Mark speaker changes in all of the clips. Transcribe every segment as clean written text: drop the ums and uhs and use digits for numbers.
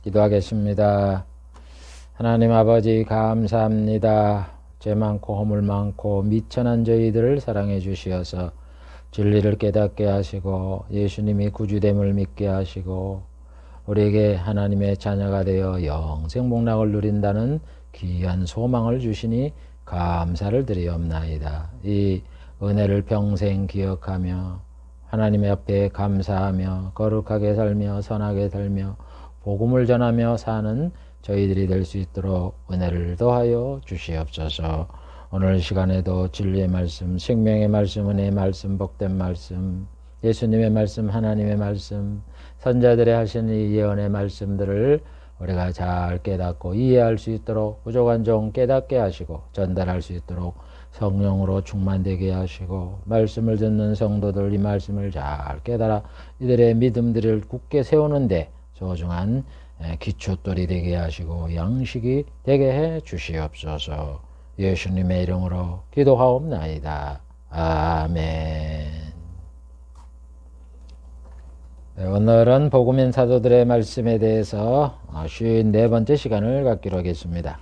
Speaker 1: 기도하겠습니다. 하나님 아버지 감사합니다. 죄 많고 허물 많고 미천한 저희들을 사랑해 주시어서 진리를 깨닫게 하시고 예수님이 구주됨을 믿게 하시고 우리에게 하나님의 자녀가 되어 영생 복락을 누린다는 귀한 소망을 주시니 감사를 드리옵나이다. 이 은혜를 평생 기억하며 하나님의 앞에 감사하며 거룩하게 살며 선하게 살며 복음을 전하며 사는 저희들이 될 수 있도록 은혜를 더하여 주시옵소서. 오늘 시간에도 진리의 말씀, 생명의 말씀, 은혜의 말씀, 복된 말씀, 예수님의 말씀, 하나님의 말씀, 선자들의 하신 이 예언의 말씀들을 우리가 잘 깨닫고 이해할 수 있도록 부족한 종 깨닫게 하시고 전달할 수 있도록 성령으로 충만되게 하시고 말씀을 듣는 성도들 이 말씀을 잘 깨달아 이들의 믿음들을 굳게 세우는데 소중한 기초돌이 되게 하시고 양식이 되게 해 주시옵소서. 예수님의 이름으로 기도하옵나이다. 아멘. 오늘은 복음인 사도들의 말씀에 대해서 54번째 시간을 갖기로 하겠습니다.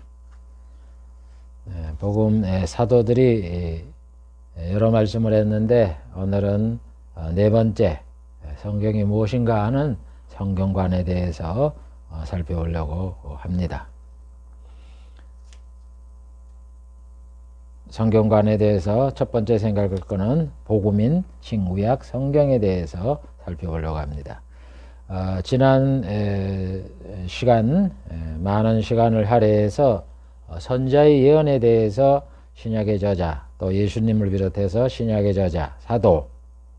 Speaker 1: 복음 사도들이 여러 말씀을 했는데 오늘은 네 번째 성경이 무엇인가 하는 성경관에 대해서 살펴보려고 합니다. 성경관에 대해서 첫 번째 생각할 것은 복음인 신구약 성경에 대해서 살펴보려고 합니다. 지난 시간 많은 시간을 할애해서 선자의 예언에 대해서 신약의 저자 또 예수님을 비롯해서 신약의 저자 사도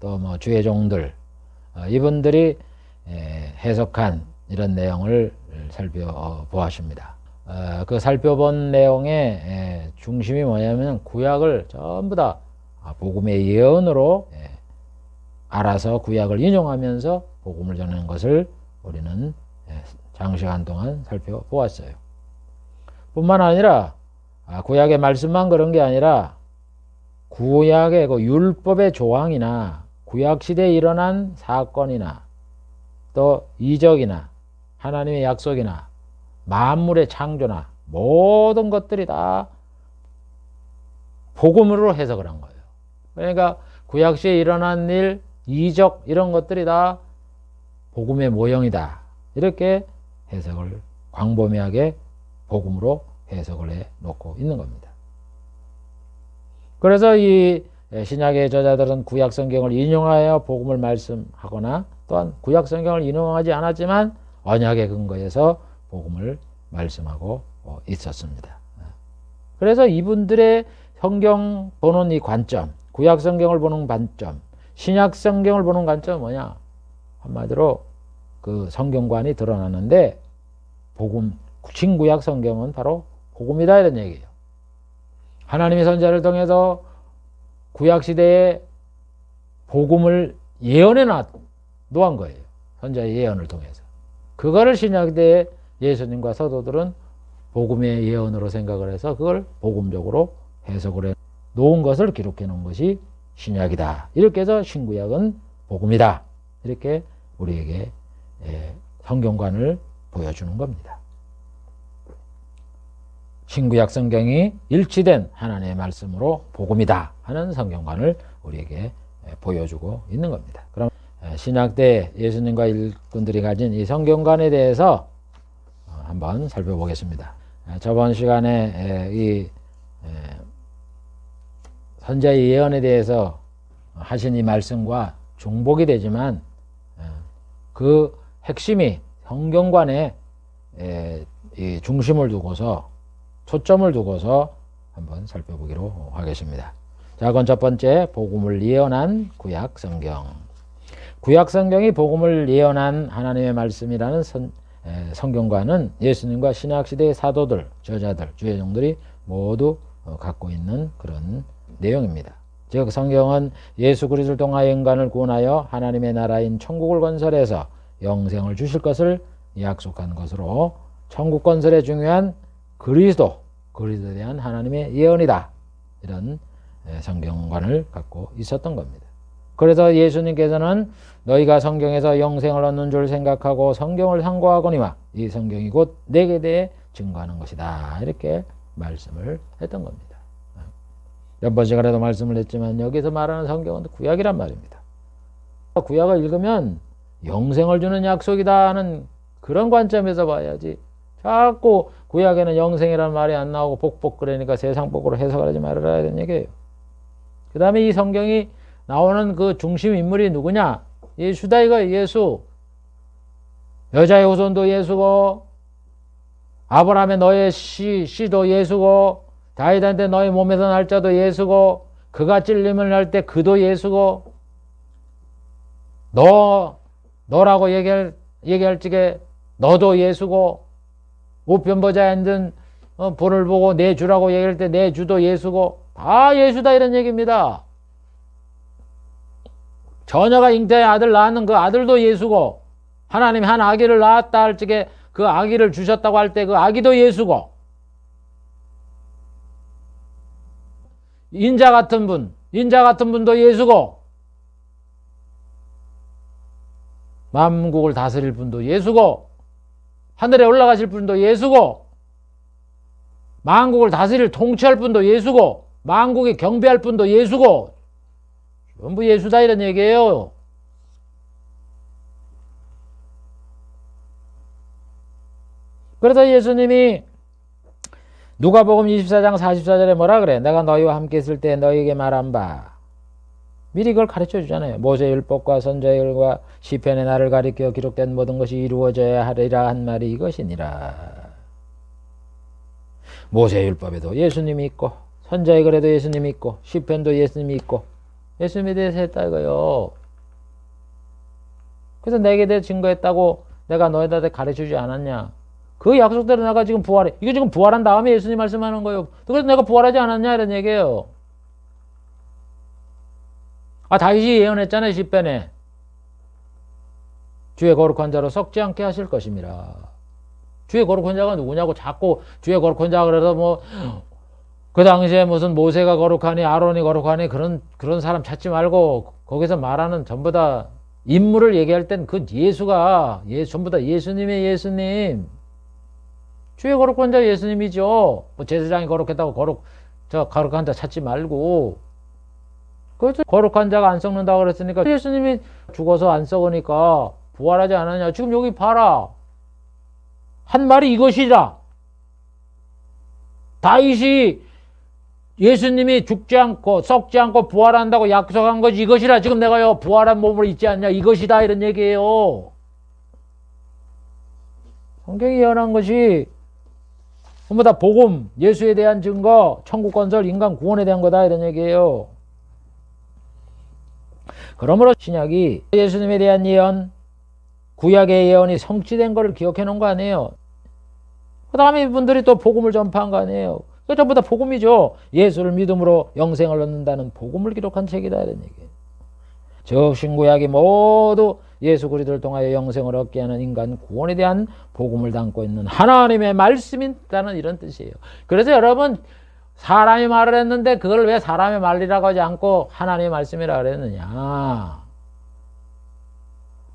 Speaker 1: 또 뭐 주의 종들 이분들이 해석한 이런 내용을 살펴보았습니다. 그 살펴본 내용의 중심이 뭐냐면 구약을 전부 다 복음의 예언으로 알아서 구약을 인용하면서 복음을 전하는 것을 우리는 장시간 동안 살펴보았어요. 뿐만 아니라 구약의 말씀만 그런 게 아니라 구약의 그 율법의 조항이나 구약시대에 일어난 사건이나 또 이적이나 하나님의 약속이나 만물의 창조나 모든 것들이 다 복음으로 해석을 한 거예요. 그러니까 구약시대에 일어난 일, 이적 이런 것들이 다 복음의 모형이다. 이렇게 해석을 광범위하게 복음으로 해석을 해 놓고 있는 겁니다. 그래서 이 신약의 저자들은 구약 성경을 인용하여 복음을 말씀하거나 또한 구약 성경을 인용하지 않았지만 언약의 근거에서 복음을 말씀하고 있었습니다. 그래서 이분들의 성경 보는 이 관점, 구약 성경을 보는 관점, 신약 성경을 보는 관점은 뭐냐? 한마디로 그 성경관이 드러나는데 복음, 신구약 성경은 바로 복음이다 이런 얘기예요. 하나님의 선자를 통해서 구약시대에 복음을 예언해 놓은 거예요. 선자의 예언을 통해서. 그거를 신약시대에 예수님과 사도들은 복음의 예언으로 생각을 해서 그걸 복음적으로 해석을 해 놓은 것을 기록해 놓은 것이 신약이다. 이렇게 해서 신구약은 복음이다. 이렇게 우리에게 성경관을 보여주는 겁니다. 신구약 성경이 일치된 하나님의 말씀으로 복음이다 하는 성경관을 우리에게 보여주고 있는 겁니다. 그럼 신약 때 예수님과 일꾼들이 가진 이 성경관에 대해서 한번 살펴보겠습니다. 저번 시간에 이 선자의 예언에 대해서 하신 이 말씀과 중복이 되지만 그 핵심이 성경관에 이 중심을 두고서 초점을 두고서 한번 살펴보기로 하겠습니다. 자, 그건 첫 번째 복음을 예언한 구약 성경. 구약 성경이 복음을 예언한 하나님의 말씀이라는 성경과는 예수님과 신약시대의 사도들, 저자들, 주의 종들이 모두 갖고 있는 그런 내용입니다. 즉 성경은 예수 그리스도를 통하여 인간을 구원하여 하나님의 나라인 천국을 건설해서 영생을 주실 것을 약속한 것으로 천국 건설에 중요한 그리스도에 대한 하나님의 예언이다. 이런 성경관을 갖고 있었던 겁니다. 그래서 예수님께서는 너희가 성경에서 영생을 얻는 줄 생각하고 성경을 상고하거니와 이 성경이 곧 내게 대해 증거하는 것이다. 이렇게 말씀을 했던 겁니다. 몇 시간에도 말씀을 했지만 여기서 말하는 성경은 구약이란 말입니다. 구약을 읽으면 영생을 주는 약속이다 하는 그런 관점에서 봐야지 자꾸 구약에는 영생이라는 말이 안 나오고 복복 그러니까 세상 복으로 해석을 하지 말아야 되는 얘기예요. 그 다음에 이 성경이 나오는 그 중심 인물이 누구냐? 예수다 이거 예수. 여자의 후손도 예수고 아브라함의 너의 씨도 예수고 다윗한테 너의 몸에서 날 자도 예수고 그가 찔림을 할 때 그도 예수고 너라고 얘기할 적에 너도 예수고 우편보좌에 앉은 본을 보고 내 주라고 얘기할 때 내 주도 예수고 다 예수다 이런 얘기입니다. 처녀가 잉태의 아들 낳았는 그 아들도 예수고 하나님이 한 아기를 낳았다 할 적에 그 아기를 주셨다고 할 때 그 아기도 예수고 인자 같은 분도 예수고 만국을 다스릴 분도 예수고 하늘에 올라가실 분도 예수고 만국을 다스릴 통치할 분도 예수고 만국에 경배할 분도 예수고 전부 예수다 이런 얘기예요. 그래서 예수님이 누가복음 24장 44절에 뭐라 그래? 내가 너희와 함께 있을 때 너희에게 말한 바 미리 그걸 가르쳐 주잖아요. 모세율법과 선지자율과 시편에 나를 가리켜 기록된 모든 것이 이루어져야 하리라 한 말이 이것이니라. 모세율법에도 예수님이 있고 선지자의 글에도 예수님이 있고 시편도 예수님이 있고 예수님에 대해서 했다 이거요. 그래서 내게 대해 증거했다고 내가 너희들한테 가르쳐주지 않았냐. 그 약속대로 내가 지금 부활해. 이거 지금 부활한 다음에 예수님 말씀하는 거예요. 그래서 내가 부활하지 않았냐 이런 얘기예요. 다윗이 예언했잖아요. 시편에 주의 거룩한 자로 썩지 않게 하실 것입니다. 주의 거룩한 자가 누구냐고 자꾸 주의 거룩한 자가 그래서 그 당시에 무슨 모세가 거룩하니 아론이 거룩하니 그런 사람 찾지 말고 거기서 말하는 전부 다 인물을 얘기할 땐 그 예수가 전부 다 예수님의 예수님. 주의 거룩한 자 예수님이죠. 제사장이 거룩했다고 거룩한 자 찾지 말고. 그래서 거룩한 자가 안 썩는다고 그랬으니까 예수님이 죽어서 안 썩으니까 부활하지 않았냐. 지금 여기 봐라. 한 말이 이것이다. 다윗이 예수님이 죽지 않고 썩지 않고 부활한다고 약속한 것이 이것이라. 지금 내가요 부활한 몸을 잊지 않냐. 이것이다 이런 얘기예요. 성경이 예언한 것이 전부 다 복음, 예수에 대한 증거, 천국 건설, 인간 구원에 대한 거다 이런 얘기예요. 그러므로 신약이 예수님에 대한 예언, 구약의 예언이 성취된 것을 기억해 놓은 거 아니에요. 그 다음에 이분들이 또 복음을 전파한 거 아니에요. 그 전부 다 복음이죠. 예수를 믿음으로 영생을 얻는다는 복음을 기록한 책이다 이런 얘기예요. 즉 신구약이 모두 예수 그리스도를 통하여 영생을 얻게 하는 인간 구원에 대한 복음을 담고 있는 하나님의 말씀이다는 이런 뜻이에요. 그래서 여러분 사람이 말을 했는데 그걸 왜 사람의 말이라고 하지 않고 하나님의 말씀이라고 그랬느냐.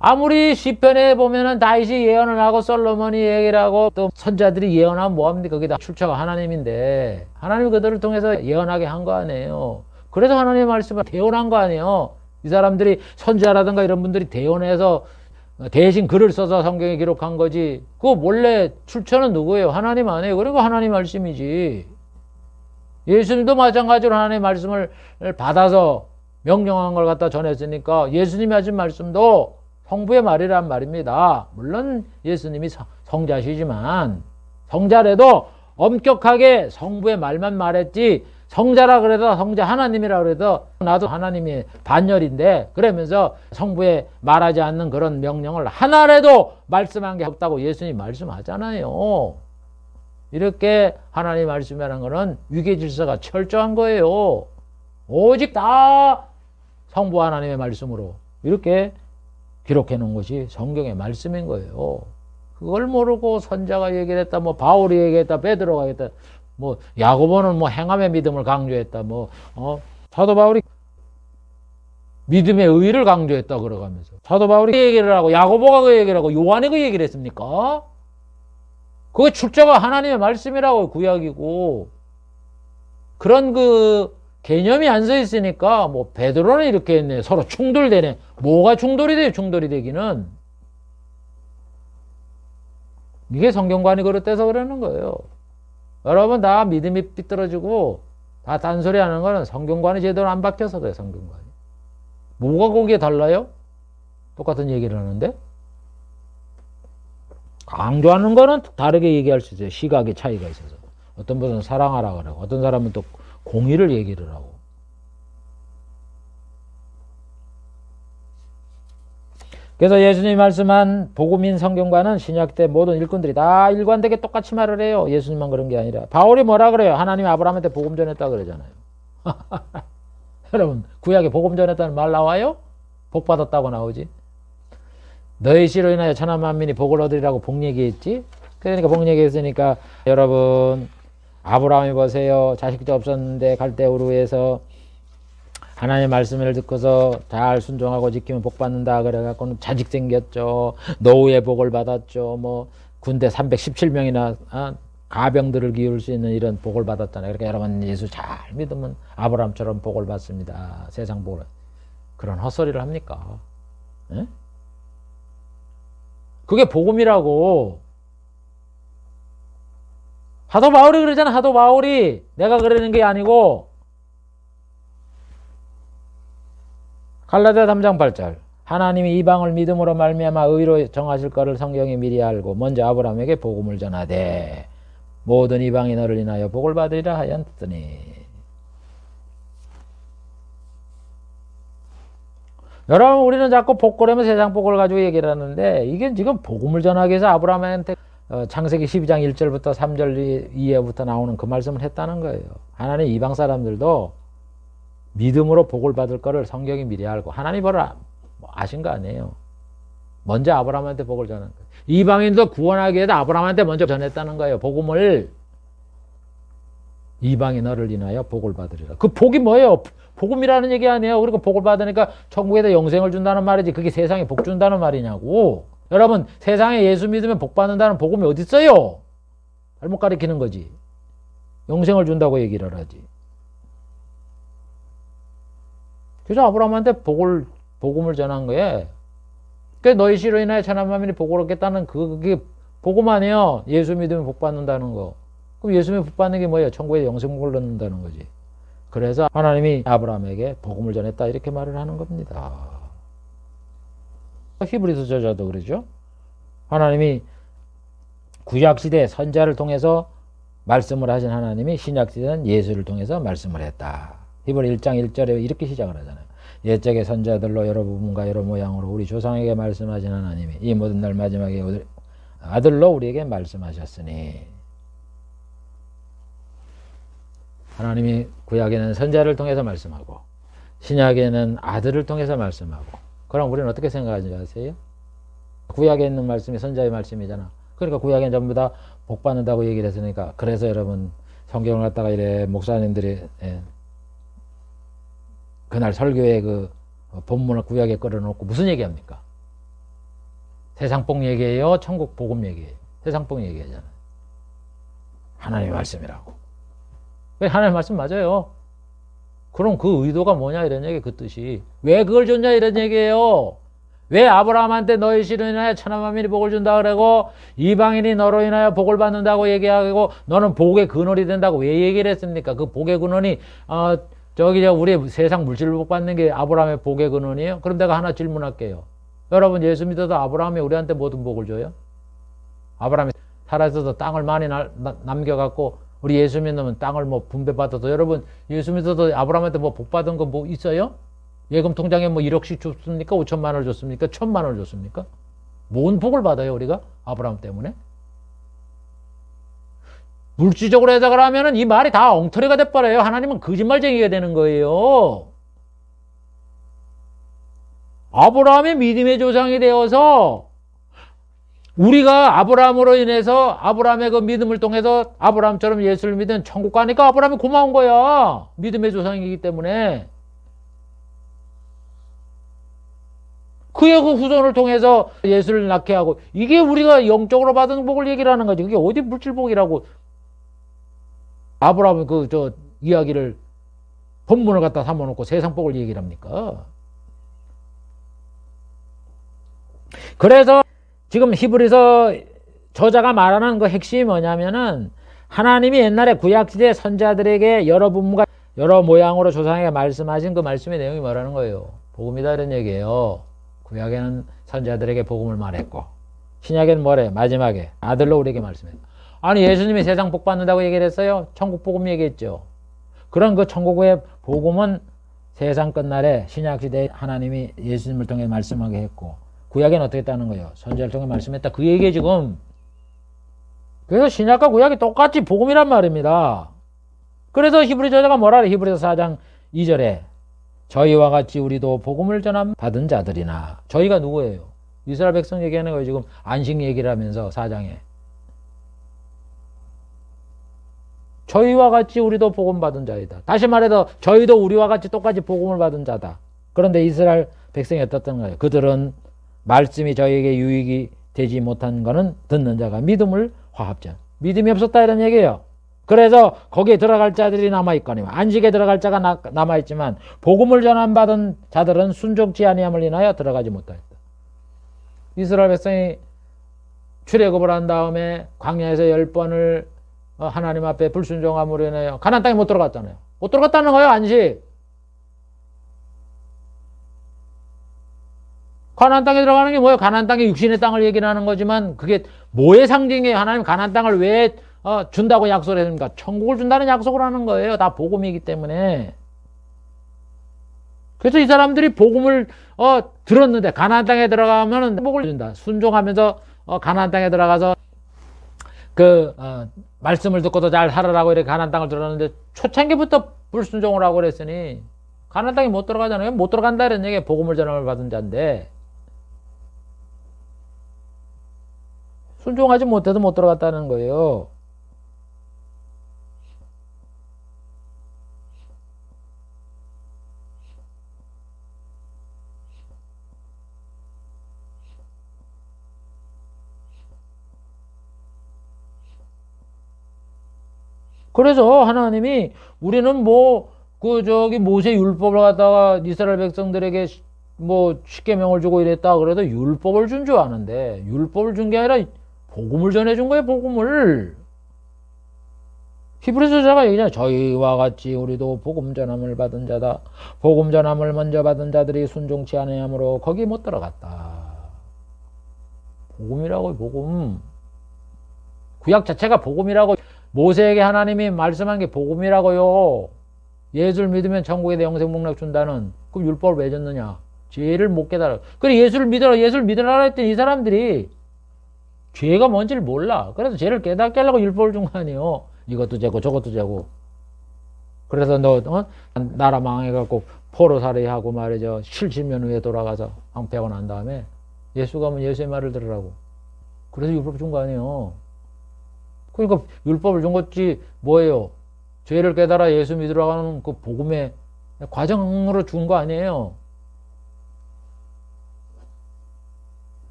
Speaker 1: 아무리 시편에 보면은 다윗이 예언을 하고 솔로몬이 얘기를 하고 또 선자들이 예언하면 뭐합니까? 거기다 출처가 하나님인데 하나님이 그들을 통해서 예언하게 한 거 아니에요. 그래서 하나님의 말씀을 대언한 거 아니에요. 이 사람들이 선지자라든가 이런 분들이 대언해서 대신 글을 써서 성경에 기록한 거지. 그거 원래 출처는 누구예요? 하나님 아니에요. 그리고 하나님 말씀이지. 예수님도 마찬가지로 하나님의 말씀을 받아서 명령한 걸 갖다 전했으니까 예수님이 하신 말씀도 성부의 말이란 말입니다. 물론 예수님이 성자시지만 성자래도 엄격하게 성부의 말만 말했지 성자라 그래도 성자 하나님이라 그래도 나도 하나님의 반열인데 그러면서 성부에 말하지 않는 그런 명령을 하나라도 말씀한 게 없다고 예수님이 말씀하잖아요. 이렇게 하나님 말씀이라는 것은 위계 질서가 철저한 거예요. 오직 다 성부 하나님의 말씀으로 이렇게 기록해 놓은 것이 성경의 말씀인 거예요. 그걸 모르고 선자가 얘기했다, 바울이 얘기했다, 베드로가 얘기했다, 야고보는 행함의 믿음을 강조했다, 사도 바울이 믿음의 의의를 강조했다 그러가면서. 사도 바울이 그 얘기를 하고 야고보가 그 얘기를 하고 요한이 그 얘기를 했습니까? 그거 출처가 하나님의 말씀이라고 구약이고 그런 그 개념이 안 서 있으니까 뭐 베드로는 이렇게 했네. 서로 충돌되네. 뭐가 충돌이 돼요? 충돌이 되기는. 이게 성경관이 그렇대서 그러는 거예요. 여러분 다 믿음이 삐뚤어지고 다 딴소리 하는 거는 성경관이 제대로 안 박혀서 그래. 성경관이. 뭐가 거기에 달라요? 똑같은 얘기를 하는데 강조하는 거는 다르게 얘기할 수 있어요. 시각의 차이가 있어서. 어떤 분은 사랑하라 그러고 어떤 사람은 또 공의를 얘기를 하고. 그래서 예수님이 말씀한 복음인 성경과는 신약 때 모든 일꾼들이 다 일관되게 똑같이 말을 해요. 예수님만 그런 게 아니라. 바울이 뭐라 그래요? 하나님이 아브라함한테 복음 전했다 그러잖아요. 여러분 구약에 복음 전했다는 말 나와요? 복 받았다고 나오지. 너희 씨로 인하여 천하 만민이 복을 얻으리라고 복 얘기했지. 그러니까 복 얘기했으니까 여러분 아브라함이 보세요. 자식도 없었는데 갈대우르에서 하나님의 말씀을 듣고서 잘 순종하고 지키면 복 받는다 그래갖고는 자식 생겼죠. 노후의 복을 받았죠. 뭐 군대 317명이나 가병들을 기울 수 있는 이런 복을 받았잖아요. 그러니까 여러분 예수 잘 믿으면 아브라함처럼 복을 받습니다. 세상 복을. 그런 헛소리를 합니까? 에? 그게 복음이라고. 사도 바울이 그러잖아. 사도 바울이. 내가 그러는 게 아니고. 갈라디아 3장 8절. 하나님이 이방을 믿음으로 말미암아 의로 정하실 것을 성경이 미리 알고 먼저 아브라함에게 복음을 전하되 모든 이방이 너를 인하여 복을 받으리라 하였더니. 여러분 우리는 자꾸 복 그러면 세상 복을 가지고 얘기를 하는데 이게 지금 복음을 전하기 위해서 아브라함한테 창세기 12장 1절부터 3절 이하부터 나오는 그 말씀을 했다는 거예요. 하나님 이방 사람들도 믿음으로 복을 받을 거를 성경이 미리 알고 하나님 벌을 아신 거 아니에요. 먼저 아브라함한테 복을 전한 거예요. 이방인도 구원하기 위해서 아브라함한테 먼저 전했다는 거예요. 복음을. 이방이 너를 인하여 복을 받으리라. 그 복이 뭐예요? 복음이라는 얘기 아니에요. 그리고 복을 받으니까 천국에다 영생을 준다는 말이지 그게 세상에 복 준다는 말이냐고. 여러분 세상에 예수 믿으면 복 받는다는 복음이 어디 있어요? 잘못 가리키는 거지. 영생을 준다고 얘기를 하지. 그래서 아브라함한테 복음을 전한 거예요. 그 너희 씨로 인하여 천하 만민이 복을 얻겠다는 그게 복음 아니에요. 예수 믿으면 복 받는다는 거. 그럼 예수 믿으면 복 받는 게 뭐예요? 천국에 영생복을 얻는다는 거지. 그래서 하나님이 아브라함에게 복음을 전했다 이렇게 말을 하는 겁니다. 히브리서 저자도 그러죠. 하나님이 구약시대 선자를 통해서 말씀을 하신 하나님이 신약시대는 예수를 통해서 말씀을 했다. 히브리 1장 1절에 이렇게 시작을 하잖아요. 옛적의 선자들로 여러 부분과 여러 모양으로 우리 조상에게 말씀하신 하나님이 이 모든 날 마지막에 아들로 우리에게 말씀하셨으니. 하나님이 구약에는 선자를 통해서 말씀하고 신약에는 아들을 통해서 말씀하고. 그럼 우리는 어떻게 생각하는지 아세요? 구약에 있는 말씀이 선자의 말씀이잖아. 그러니까 구약에는 전부 다 복 받는다고 얘기를 했으니까. 그래서 여러분 성경을 갖다가 이래 목사님들이 그날 설교에 그 본문을 구약에 끌어놓고 무슨 얘기합니까? 세상 복 얘기예요? 천국 복음 얘기예요? 세상 복 얘기하잖아요. 하나님의 말씀이라고. 왜 하나님의 말씀 맞아요? 그럼 그 의도가 뭐냐 이런 얘기 그 뜻이. 왜 그걸 줬냐 이런 얘기예요. 왜 아브라함한테 너희 씨로 인하여 천하 만민이 복을 준다 그러고 이방인이 너로 인하여 복을 받는다고 얘기하고 너는 복의 근원이 된다고 왜 얘기를 했습니까? 그 복의 근원이 우리 세상 물질을 복 받는 게 아브라함의 복의 근원이에요? 그럼 내가 하나 질문할게요. 여러분 예수 믿어도 아브라함이 우리한테 모든 복을 줘요? 아브라함이 살아있어서 땅을 많이 남겨갖고 우리 예수 믿으면 땅을 뭐 분배받아도 여러분 예수 믿어도 아브라함한테 뭐 복 받은 거 뭐 있어요? 예금 통장에 뭐 1억씩 줬습니까? 5천만 원을 줬습니까? 1,000만 원을 줬습니까? 뭔 복을 받아요 우리가? 아브라함 때문에? 물질적으로 해석을 하면은 이 말이 다 엉터리가 돼버려요. 하나님은 거짓말쟁이가 되는 거예요. 아브라함의 믿음의 조상이 되어서 우리가 아브라함으로 인해서 아브라함의 그 믿음을 통해서 아브라함처럼 예수를 믿은 천국 가니까 아브라함이 고마운 거야. 믿음의 조상이기 때문에. 그의 그 후손을 통해서 예수를 낳게 하고, 이게 우리가 영적으로 받은 복을 얘기를 하는 거지. 그게 어디 물질복이라고 아브라함 이야기를 본문을 갖다 삼아놓고 세상 복을 얘기를 합니까? 그래서 지금 히브리서 저자가 말하는 그 핵심이 뭐냐면은, 하나님이 옛날에 구약시대 선자들에게 여러 분과 여러 모양으로 조상에게 말씀하신 그 말씀의 내용이 뭐라는 거예요? 복음이다 이런 얘기예요. 구약에는 선자들에게 복음을 말했고, 신약에는 뭐래? 마지막에 아들로 우리에게 말씀했다. 아니, 예수님이 세상 복 받는다고 얘기를 했어요? 천국 복음 얘기했죠. 그런 그 천국의 복음은 세상 끝날에 신약시대에 하나님이 예수님을 통해 말씀하게 했고, 구약에는 어떻게 했다는 거예요? 선자를 통해 말씀했다. 그 얘기에 지금. 그래서 신약과 구약이 똑같이 복음이란 말입니다. 그래서 히브리 저자가 뭐라 그래? 히브리서 4장 2절에 저희와 같이 우리도 복음을 전함 받은 자들이나. 저희가 누구예요? 이스라엘 백성 얘기하는 거예요. 지금 안식 얘기를 하면서 4장에. 저희와 같이 우리도 복음 받은 자이다. 다시 말해서 저희도 우리와 같이 똑같이 복음을 받은 자다. 그런데 이스라엘 백성이 어떻던 거예요? 그들은 말씀이 저에게 유익이 되지 못한 거는 듣는 자가 믿음을 화합자. 믿음이 없었다 이런 얘기예요. 그래서 거기에 들어갈 자들이 남아있거니와 안식에 들어갈 자가 남아있지만 복음을 전함받은 자들은 순종치 아니함을 인하여 들어가지 못하였다. 이스라엘 백성이 출애굽을 한 다음에 광야에서 10번을 하나님 앞에 불순종함으로 인하여 가나안 땅에 못 들어갔잖아요. 못 들어갔다는 거예요. 안식. 가나안 땅에 들어가는 게 뭐예요? 가나안 땅의 육신의 땅을 얘기를 하는 거지만 그게 뭐의 상징이에요? 하나님 가나안 땅을 왜 준다고 약속을 했습니까? 천국을 준다는 약속을 하는 거예요. 다 복음이기 때문에. 그래서 이 사람들이 복음을 들었는데 가나안 땅에 들어가면 복을 준다. 순종하면서 가나안 땅에 들어가서 말씀을 듣고도 잘 살아라고 이렇게 가나안 땅을 들었는데 초창기부터 불순종을 하고 그랬으니 가나안 땅에 못 들어가잖아요. 못 들어간다 이런 얘기에 복음을 전함을 받은 자인데 순종하지 못해도 못 들어갔다는 거예요. 그래서 하나님이 우리는 모세 율법을 갖다가 이스라엘 백성들에게 십계명을 주고 이랬다 그래도 율법을 준 줄 아는데 율법을 준 게 아니라 복음을 전해준 거예요. 복음을. 히브리서 저자가 얘기하잖아요. 저희와 같이 우리도 복음 전함을 받은 자다. 복음 전함을 먼저 받은 자들이 순종치 아니하므로 거기 못 들어갔다. 복음이라고. 복음. 구약 자체가 복음이라고. 모세에게 하나님이 말씀한 게 복음이라고요. 예수를 믿으면 천국에 영생 복락 준다는. 그럼 율법을 왜 줬느냐? 죄를 못 깨달아. 그래 예수를 믿으라 했더니 이 사람들이 죄가 뭔지를 몰라. 그래서 죄를 깨닫게 하려고 율법을 준 거 아니에요. 이것도 죄고 저것도 죄고. 그래서 나라 망해갖고 포로살이하고 말이죠. 70년 후에 돌아가서 황폐하고 난 다음에 예수가 오면 예수의 말을 들으라고. 그래서 율법을 준 거 아니에요. 그러니까 율법을 준 것이 뭐예요? 죄를 깨달아 예수 믿으라고 하는 그 복음의 과정으로 준 거 아니에요.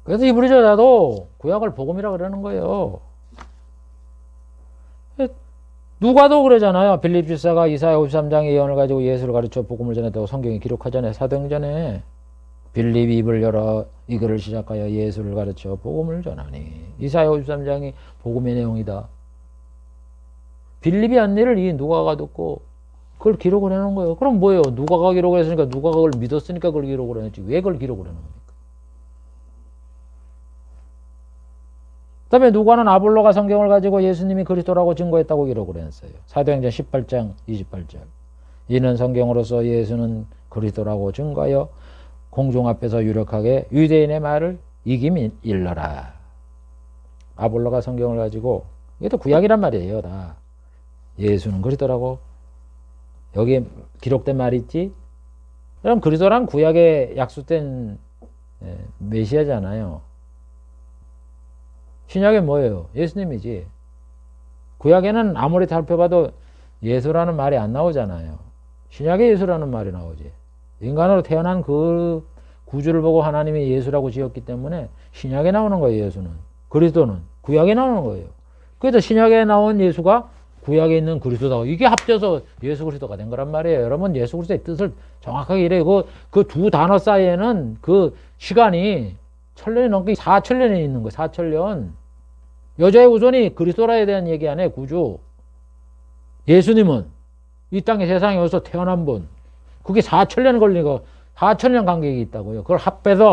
Speaker 1: 그래서 히브리 저자도 구약을 복음이라 그러는 거예요. 누가도 그러잖아요. 빌립지사가 이사야 53장의 예언을 가지고 예수를 가르쳐 복음을 전했다고 성경이 기록하잖아요. 사도행전에 빌립이 입을 열어 이 글을 시작하여 예수를 가르쳐 복음을 전하니. 이사야 53장이 복음의 내용이다. 빌립이 한 일을 이 누가가 듣고 그걸 기록을 해놓은 거예요. 그럼 뭐예요? 누가가 기록을 했으니까 누가가 그걸 믿었으니까 그걸 기록을 했지. 왜 그걸 기록을 해놓은 겁니까? 그 다음에 누가는 아볼로가 성경을 가지고 예수님이 그리스도라고 증거했다고 기록을 했어요. 사도행전 18장 28절. 이는 성경으로서 예수는 그리스도라고 증거하여 공중 앞에서 유력하게 유대인의 말을 이김이 일러라. 아볼로가 성경을 가지고, 이게 또 구약이란 말이에요. 다. 예수는 그리스도라고 여기에 기록된 말이 있지. 그럼 그리스도란 구약에 약속된 메시아잖아요. 신약에 뭐예요? 예수님이지. 구약에는 아무리 살펴봐도 예수라는 말이 안 나오잖아요. 신약에 예수라는 말이 나오지. 인간으로 태어난 그 구주를 보고 하나님이 예수라고 지었기 때문에 신약에 나오는 거예요. 예수는. 그리스도는 구약에 나오는 거예요. 그래서 신약에 나온 예수가 구약에 있는 그리스도다. 이게 합쳐서 예수 그리스도가 된 거란 말이에요. 여러분 예수 그리스도의 뜻을 정확하게 이래요. 그 두 단어 사이에는 그 시간이 1000년이 넘게 4000년이 있는 거예요. 4000년. 여자의 우선이 그리스도라에 대한 얘기 안 해. 구주. 예수님은 이 땅에 세상에 와서 태어난 분. 그게 4000년 걸리고 4000년 간격이 있다고요. 그걸 합해서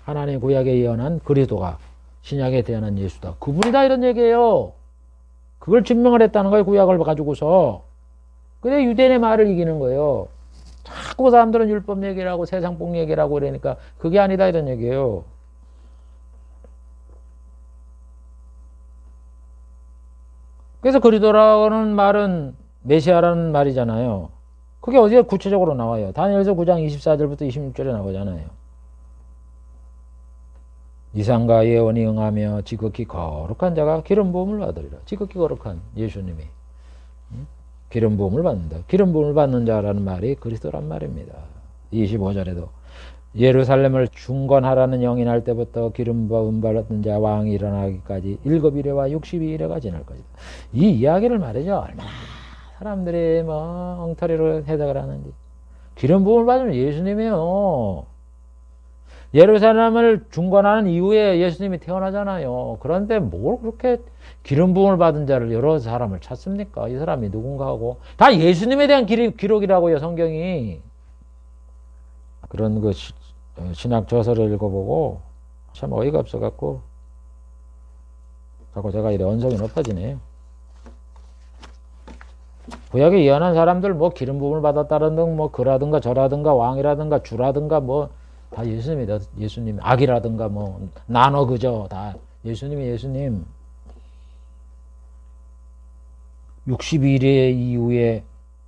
Speaker 1: 하나님 구약에 예언한 그리스도가 신약에 태어난 예수다. 그분이다 이런 얘기예요. 그걸 증명을 했다는 거예요. 구약을 가지고서. 근데 유대인의 말을 이기는 거예요. 자꾸 사람들은 율법 얘기를 하고 세상복 얘기를 하고 그러니까 그게 아니다 이런 얘기예요. 그래서 그리스도라는 말은 메시아라는 말이잖아요. 그게 어디에 구체적으로 나와요. 다니엘서 9장 24절부터 26절에 나오잖아요. 이상과 예언이 응하며 지극히 거룩한 자가 기름 부음을 받으리라. 지극히 거룩한 예수님이 기름 부음을 받는다. 기름 부음을 받는 자라는 말이 그리스도란 말입니다. 25절에도 예루살렘을 중건하라는 영이 날 때부터 기름 부음 받는 자 왕이 일어나기까지 7일에와 62일에가 지날 것이다. 이 이야기를 말이죠. 얼마나 사람들이 뭐 엉터리로 해석을 하는지. 기름 부음을 받으면 예수님이에요. 예루살렘을 중건하는 이후에 예수님이 태어나잖아요. 그런데 뭘 그렇게 기름 부음을 받은 자를 여러 사람을 찾습니까? 이 사람이 누군가 하고. 다 예수님에 대한 기록이라고요, 성경이. 그런 그 신학 저서를 읽어보고 참 어이가 없어갖고 자꾸 제가 이래 언성이 높아지네요. 구약에 예언한 사람들 뭐 기름 부음을 받았다라든가 뭐 그라든가 저라든가 왕이라든가 주라든가 뭐 다 예수님이다. 예수님. 악이라든가 뭐 나눠 그저 다 예수님이 예수님. 60일의 이후에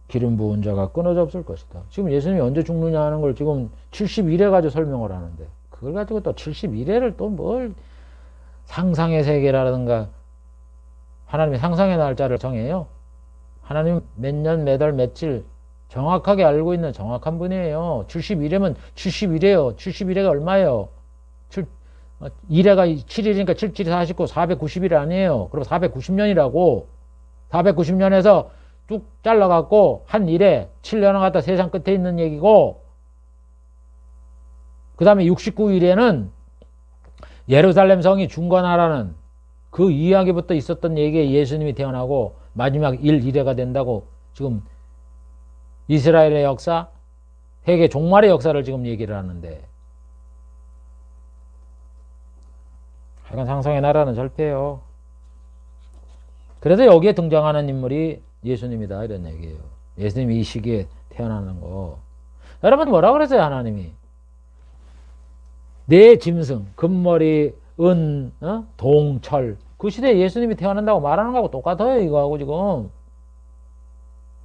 Speaker 1: 기름 부은 자가 끊어져 없을 것이다. 지금 예수님이 언제 죽느냐 하는 걸 지금 71회 가지고 설명을 하는데 그걸 가지고 또 71회를 또 뭘 상상의 세계라든가 하나님의 상상의 날짜를 정해요. 하나님 몇 년, 몇 월, 며칠 정확하게 알고 있는 정확한 분이에요. 71회면 71회요. 71회가 얼마예요? 1회가 7일이니까 7, 7, 49, 490일 아니에요. 그럼 490년이라고. 490년에서 쭉 잘라갖고 한 일에 7년을 갖다 세상 끝에 있는 얘기고 그 다음에 69일에는 예루살렘 성이 중건하라는 그 이야기부터 있었던 얘기에 예수님이 태어나고 마지막 1회가 된다고 지금 이스라엘의 역사, 세계 종말의 역사를 지금 얘기를 하는데 하여간 상상의 나라는 절대요. 그래서 여기에 등장하는 인물이 예수님이다 이런 얘기예요. 예수님이 이 시기에 태어나는 거. 여러분 뭐라 그랬어요 하나님이? 내 짐승, 금머리, 은, 동, 철. 그 시대에 예수님이 태어난다고 말하는 거하고 똑같아요 이거하고 지금.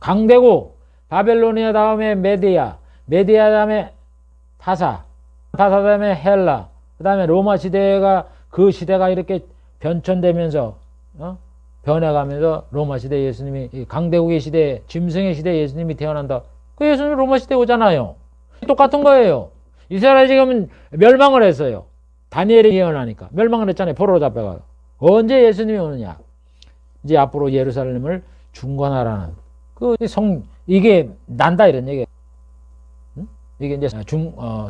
Speaker 1: 강대국, 바벨로니아 다음에 메디아, 메디아 다음에 타사, 타사 다음에 헬라, 그 다음에 로마 시대가 그 시대가 이렇게 변천되면서 변해가면서 로마 시대 예수님이 강대국의 시대, 짐승의 시대 예수님이 태어난다. 그 예수님 로마 시대 오잖아요. 똑같은 거예요. 이스라엘 지금 멸망을 했어요. 다니엘이 예언하니까 멸망을 했잖아요. 포로로 잡혀가요. 언제 예수님이 오느냐? 이제 앞으로 예루살렘을 중건하라는 이게 난다 이런 얘기예요. 이게 이제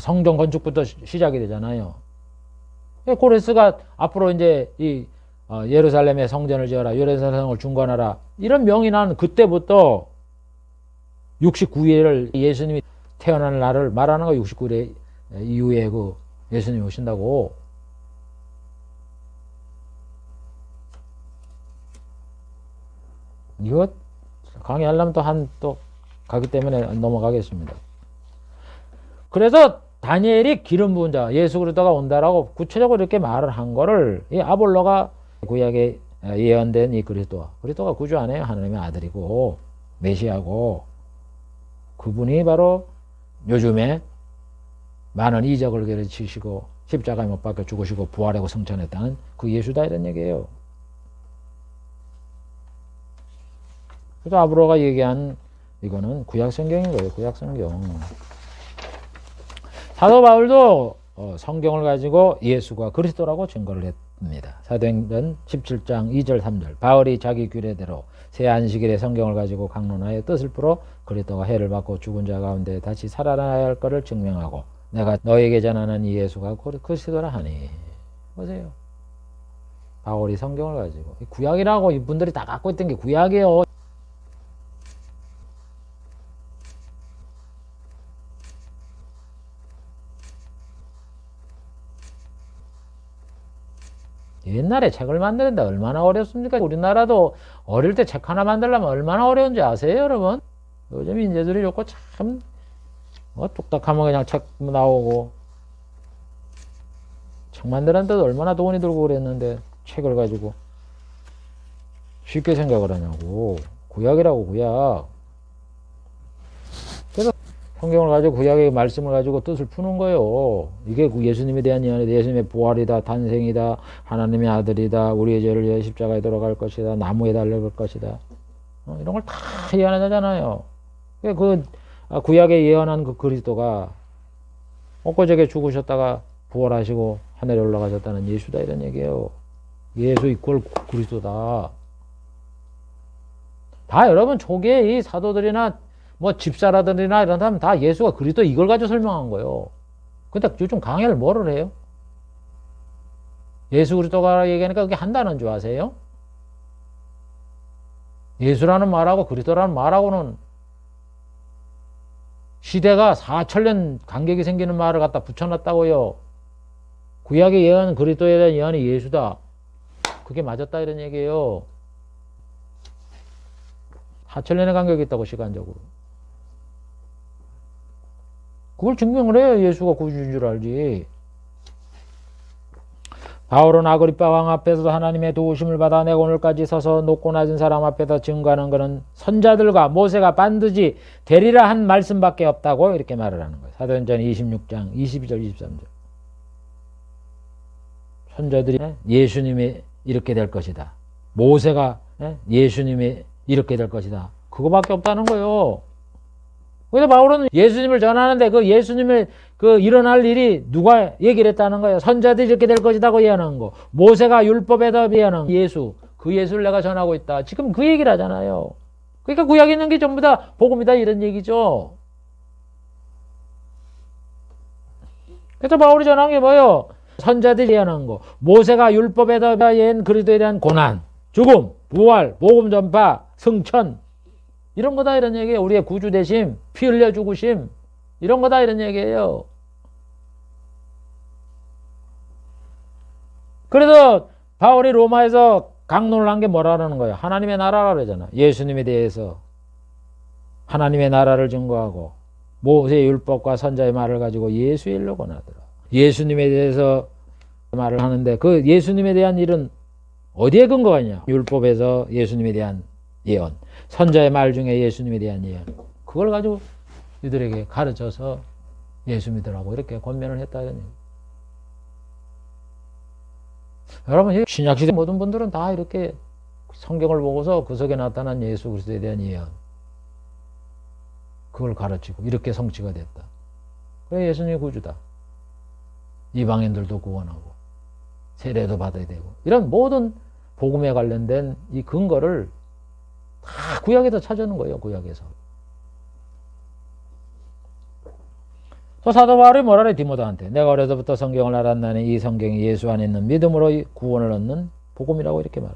Speaker 1: 성전 건축부터 시작이 되잖아요. 고레스가 앞으로 이제 예루살렘에 성전을 지어라, 예루살렘을 중건하라 이런 명이 난 그때부터 69일을 예수님이 태어나는 날을 말하는 거. 69일 이후에 그 예수님이 오신다고. 이거 강의하려면 또 가기 때문에 넘어가겠습니다. 그래서 다니엘이 기름 부은 자 예수 그리스도가 온다라고 구체적으로 이렇게 말을 한 거를 이 아볼로가 구약에 예언된 이 그리스도가 구주 아니에요. 하나님의 아들이고 메시아고 그분이 바로 요즘에 많은 이적을 가르치시고 십자가에 못 박혀 죽으시고 부활하고 승천했다는 그 예수다 이런 얘기예요. 그래서 아브로가 얘기한 이거는 구약 성경인 거예요. 구약 성경. 사도 바울도 성경을 가지고 예수가 그리스도라고 증거를 했습니다. 사도행전 17장 2절 3절 바울이 자기 규례대로 새 안식일에 성경을 가지고 강론하여 뜻을 풀어 그리스도가 해를 받고 죽은 자 가운데 다시 살아나야 할 것을 증명하고 내가 너에게 전하는 이 예수가 그리스도라 하니. 보세요. 바울이 성경을 가지고 구약이라고 이분들이 다 갖고 있던 게 구약이에요. 옛날에 책을 만드는데 얼마나 어렵습니까? 우리나라도 어릴 때 책 하나 만들려면 얼마나 어려운지 아세요, 여러분? 요즘 인재들이 좋고 참 뚝딱하면 그냥 책 나오고 책 만드는데도 얼마나 돈이 들고 그랬는데 책을 가지고 쉽게 생각을 하냐고. 구약이라고 구약. 그래서 성경을 가지고 구약의 말씀을 가지고 뜻을 푸는 거예요. 이게 예수님에 대한 이야기다. 예수님의 부활이다. 탄생이다. 하나님의 아들이다. 우리의 죄를 위해 십자가에 돌아갈 것이다. 나무에 달려갈 것이다. 이런 걸 다 예언하잖아요. 구약에 예언한 그 그리스도가 엊그저께 죽으셨다가 부활하시고 하늘에 올라가셨다는 예수다 이런 얘기예요. 예수 이퀄 그리스도다. 다 여러분 초기에 이 사도들이나 뭐 집사라들이나 이런 사람 다 예수가 그리스도 이걸 가지고 설명한 거예요. 근데 요즘 강해를 뭐를 해요? 예수 그리스도가 얘기하니까 그게 한다는 줄 아세요? 예수라는 말하고 그리스도라는 말하고는 시대가 4천년 간격이 생기는 말을 갖다 붙여놨다고요. 구약의 예언 그리스도에 대한 예언이 예수다. 그게 맞았다 이런 얘기예요. 4천년의 간격이 있다고 시간적으로. 그걸 증명을 해요. 예수가 구주인 줄 알지. 바울은 아그리빠 왕 앞에서 하나님의 도우심을 받아 내가 오늘까지 서서 높고 낮은 사람 앞에서 증거하는 것은 선자들과 모세가 반드시 되리라 한 말씀밖에 없다고 이렇게 말을 하는 거예요. 사도행전 26장 22절 23절. 선자들이 예수님이 이렇게 될 것이다. 모세가 예수님이 이렇게 될 것이다. 그거밖에 없다는 거예요. 그래서 바울은 예수님을 전하는데 그 예수님의 그 일어날 일이 누가 얘기를 했다는 거예요. 선자들이 이렇게 될 것이라고 예언한 거. 모세가 율법에다 예언한 예수. 그 예수를 내가 전하고 있다. 지금 그 얘기를 하잖아요. 그러니까 구약에 있는 게 전부 다 복음이다 이런 얘기죠. 그래서 바울이 전한 게 뭐예요? 선자들이 예언한 거. 모세가 율법에다 예언 그리스도에 대한 고난, 죽음, 부활, 복음 전파, 승천 이런 거다 이런 얘기예요. 우리의 구주 되심, 피 흘려 죽으심 이런 거다 이런 얘기예요. 그래서 바울이 로마에서 강론을 한 게 뭐라는 거예요? 하나님의 나라라 그러잖아. 예수님에 대해서 하나님의 나라를 증거하고 모세의 율법과 선자의 말을 가지고 예수의 일로 권하더라. 예수님에 대해서 말을 하는데 그 예수님에 대한 일은 어디에 근거가 있냐? 율법에서 예수님에 대한 예언, 선자의 말 중에 예수님에 대한 예언. 그걸 가지고 이들에게 가르쳐서 예수 믿으라고 이렇게 권면을 했다 이런 얘기. 여러분 신약시대 모든 분들은 다 이렇게 성경을 보고서 그 속에 나타난 예수 그리스도에 대한 예언 그걸 가르치고 이렇게 성취가 됐다. 그래 예수님이 구주다. 이방인들도 구원하고 세례도 받아야 되고 이런 모든 복음에 관련된 이 근거를 다 구약에서 찾아오는 거예요. 구약에서. 또 사도 바울이 뭐라 그래 디모데한테 내가 어려서부터 성경을 알았나니 이 성경이 예수 안에 있는 믿음으로 구원을 얻는 복음이라고 이렇게 말해.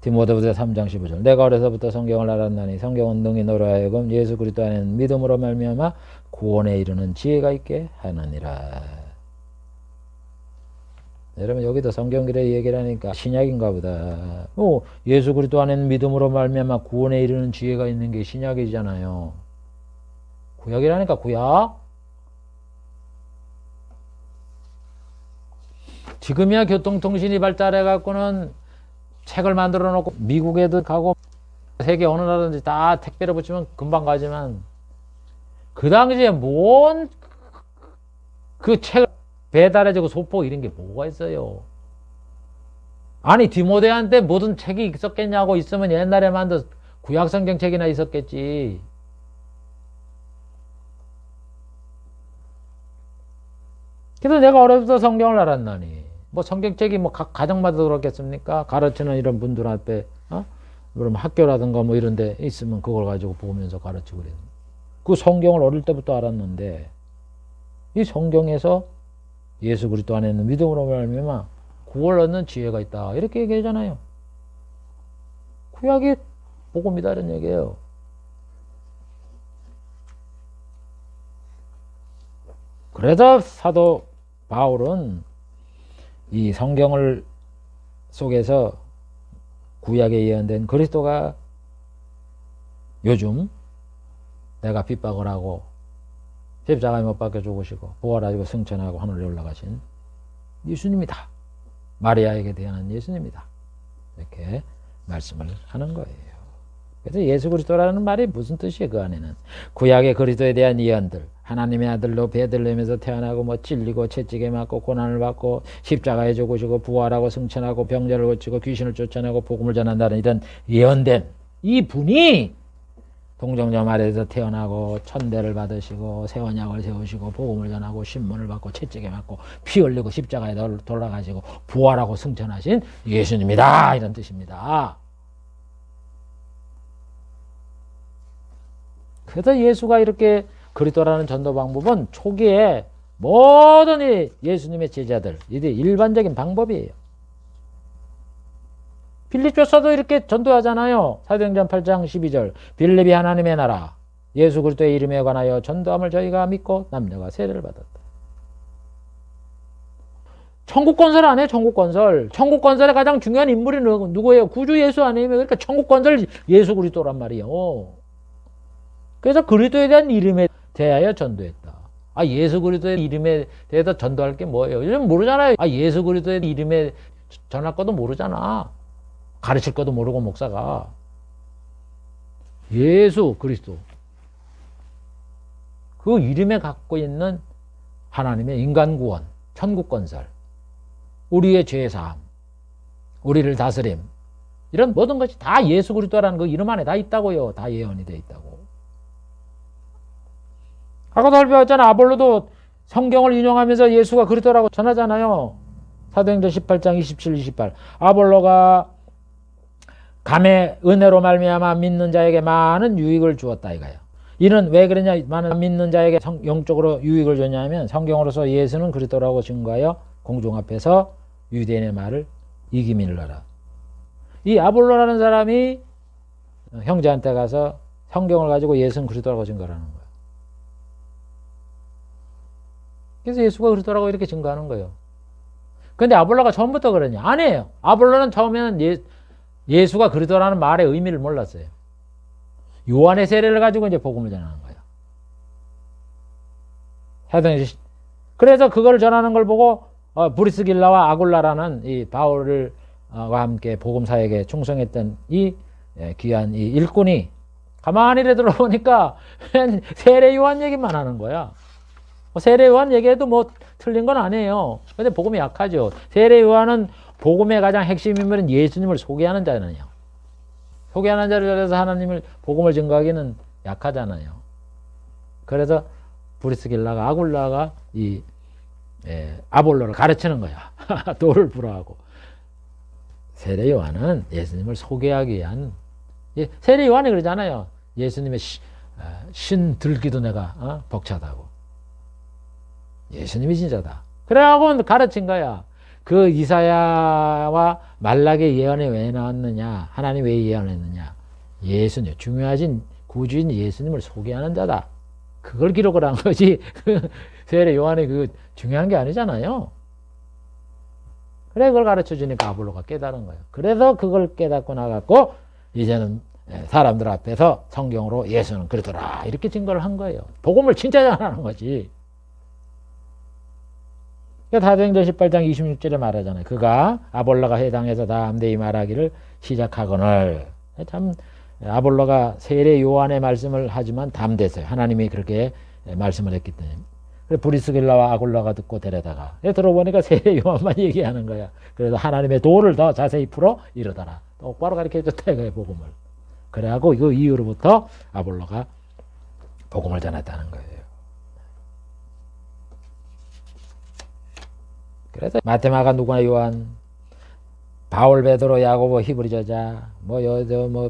Speaker 1: 디모데후서 3장 15절 내가 어려서부터 성경을 알았나니 성경은 능히 너로 하여금 예수 그리스도 안에 있는 믿음으로 말미암아 구원에 이르는 지혜가 있게 하느니라. 여러분 여기도 성경길에 얘기를 하니까 신약인가 보다. 예수 그리스도 안에 있는 믿음으로 말미암아 구원에 이르는 지혜가 있는 게 신약이잖아요. 구약이라니까 구약. 지금이야 교통통신이 발달해갖고는 책을 만들어 놓고 미국에도 가고 세계 어느 나라든지 다 택배로 붙이면 금방 가지만 그 당시에 뭔 그 책을 배달해주고 소포 이런 게 뭐가 있어요. 아니 디모데한테 무슨 책이 있었겠냐고. 있으면 옛날에 만든 구약성경책이나 있었겠지. 그래서 내가 어려서 성경을 알았나니. 뭐 성경책이 뭐 각 가정마다 그렇겠습니까? 가르치는 이런 분들 앞에, 그럼 학교라든가 뭐 이런 데 있으면 그걸 가지고 보면서 가르치고 그래요. 그 성경을 어릴 때부터 알았는데, 이 성경에서 예수 그리스도 안에 있는 믿음으로 말미암아 구원을 얻는 지혜가 있다. 이렇게 얘기하잖아요. 구약이 복음이다 이런 얘기예요. 그래서 사도 바울은 이 성경을 속에서 구약에 예언된 그리스도가 요즘 내가 핍박을 하고 십자가에 못 박혀 죽으시고 부활하시고 승천하고 하늘에 올라가신 예수님이다. 마리아에게 대한 예수님이다. 이렇게 말씀을 하는 거예요. 그래서 예수 그리스도라는 말이 무슨 뜻이에요? 그 안에는 구약의 그리스도에 대한 예언들, 하나님의 아들로 베들레헴에서 태어나고 뭐 찔리고 채찍에 맞고 고난을 받고 십자가에 죽으시고 부활하고 승천하고 병자를 고치고 귀신을 쫓아내고 복음을 전한다는 이런 예언된 이 분이 동정녀 마리아에서 태어나고 천대를 받으시고 새 언약을 세우시고 복음을 전하고 신문을 받고 채찍에 맞고 피 흘리고 십자가에 돌아가시고 부활하고 승천하신 예수님이다 이런 뜻입니다. 그래서 예수가 이렇게 그리스도라는 전도 방법은 초기에 모든 예수님의 제자들 이게 일반적인 방법이에요. 빌립조서도 이렇게 전도하잖아요. 사도행전 8장 12절 빌립이 하나님의 나라 예수 그리스도의 이름에 관하여 전도함을 저희가 믿고 남녀가 세례를 받았다. 천국 건설 안 해. 천국 건설. 천국 건설의 가장 중요한 인물이 누구예요? 구주 예수 아니에요? 그러니까 천국 건설 예수 그리스도란 말이에요. 그래서 그리스도에 대한 이름에 대하여 전도했다. 예수 그리스도의 이름에 대해서 전도할 게 뭐예요? 요즘 모르잖아요. 예수 그리스도의 이름에 전할 것도 모르잖아. 가르칠 것도 모르고 목사가. 예수 그리스도. 그 이름에 갖고 있는 하나님의 인간 구원, 천국 건설, 우리의 죄 사함, 우리를 다스림, 이런 모든 것이 다 예수 그리스도라는 그 이름 안에 다 있다고요. 다 예언이 되어 있다고. 아까 살펴봤잖아. 아볼로도 성경을 인용하면서 예수가 그리스도라고 전하잖아요. 사도행전 18장 27, 28. 아볼로가 감의 은혜로 말미암아 믿는 자에게 많은 유익을 주었다 이거예요. 이는 왜 그러냐? 많은 믿는 자에게 영적으로 유익을 줬냐면 성경으로서 예수는 그리스도라고 증거하여 공중 앞에서 유대인의 말을 이기밀러라. 이 아볼로라는 사람이 형제한테 가서 성경을 가지고 예수는 그리스도라고 증거하는 거예요. 그래서 예수가 그리스도라고 이렇게 증거하는 거예요. 근데 아볼로가 처음부터 그러냐? 아니에요. 아볼로는 처음에는 예수가 그리스도라는 말의 의미를 몰랐어요. 요한의 세례를 가지고 이제 복음을 전하는 거예요. 그래서 그걸 전하는 걸 보고 브리스길라와 아굴라라는 이 바울과 함께 복음 사역에 충성했던 이 귀한 이 일꾼이 가만히 들어보니까 세례 요한 얘기만 하는 거야. 세례 요한 얘기해도 뭐 틀린 건 아니에요. 근데 복음이 약하죠. 세례 요한은 복음의 가장 핵심 인물은 예수님을 소개하는 자잖아요. 소개하는 자를 그래서 하나님을 복음을 증거하기는 약하잖아요. 그래서 브리스길라가 아굴라가 이 아볼로를 가르치는 거야. 돌을 불어하고. 세례 요한은 예수님을 소개하기 위한 세례 요한이 그러잖아요. 예수님의 신 들기도 내가 벅차다고. 예수님이 진짜다. 그래갖고 가르친 거야. 그 이사야와 말라기의 예언이 왜 나왔느냐? 하나님 왜 예언했느냐? 예수님, 중요하신 구주인 예수님을 소개하는 자다. 그걸 기록을 한 거지. 세례 요한이 그 중요한 게 아니잖아요. 그래, 그걸 가르쳐 주니까 아볼로가 깨달은 거예요. 그래서 그걸 깨닫고 나갔고, 이제는 사람들 앞에서 성경으로 예수는 그러더라. 이렇게 증거를 한 거예요. 복음을 진짜 전하는 거지. 사도행전 18장 26절에 말하잖아요. 그가 아볼로가 해당해서 담대히 말하기를 시작하거늘. 참 아볼로가 세례 요한의 말씀을 하지만 담대했어요. 하나님이 그렇게 말씀을 했기 때문에. 그래서 브리스길라와 아굴라가 듣고 데려다가 들어보니까 세례 요한만 얘기하는 거야. 그래서 하나님의 도를 더 자세히 풀어 이러더라. 똑바로 가르쳐줬다 이거예요. 복음을. 그래갖고 그 이후로부터 아볼로가 복음을 전했다는 거예요. 그래서 마테마가 누구나 요한, 바울, 베드로, 야고보, 히브리 저자, 뭐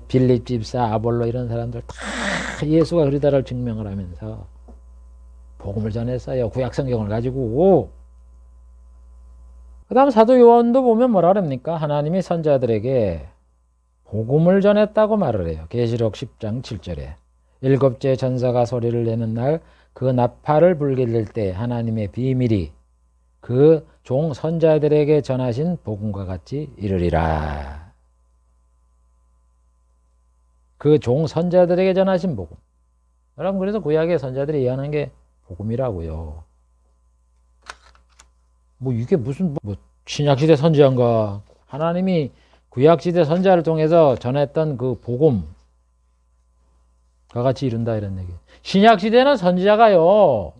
Speaker 1: 빌립 집사, 아볼로 이런 사람들 다 예수가 그리다를 증명을 하면서 복음을 전했어요. 구약 성경을 가지고. 그 다음 사도 요한도 보면 뭐라 그럽니까? 하나님이 선자들에게 복음을 전했다고 말을 해요. 계시록 10장 7절에 일곱째 전사가 소리를 내는 날 그 나팔을 불게 될 때 하나님의 비밀이 그 종 선자들에게 전하신 복음과 같이 이르리라. 그 종 선자들에게 전하신 복음. 여러분, 그래서 구약의 선자들이 얘기하는 게 복음이라고요. 뭐 이게 무슨 신약시대 선지자인가. 하나님이 구약시대 선지자를 통해서 전했던 그 복음과 같이 이룬다 이런 얘기. 신약시대는 선지자가요,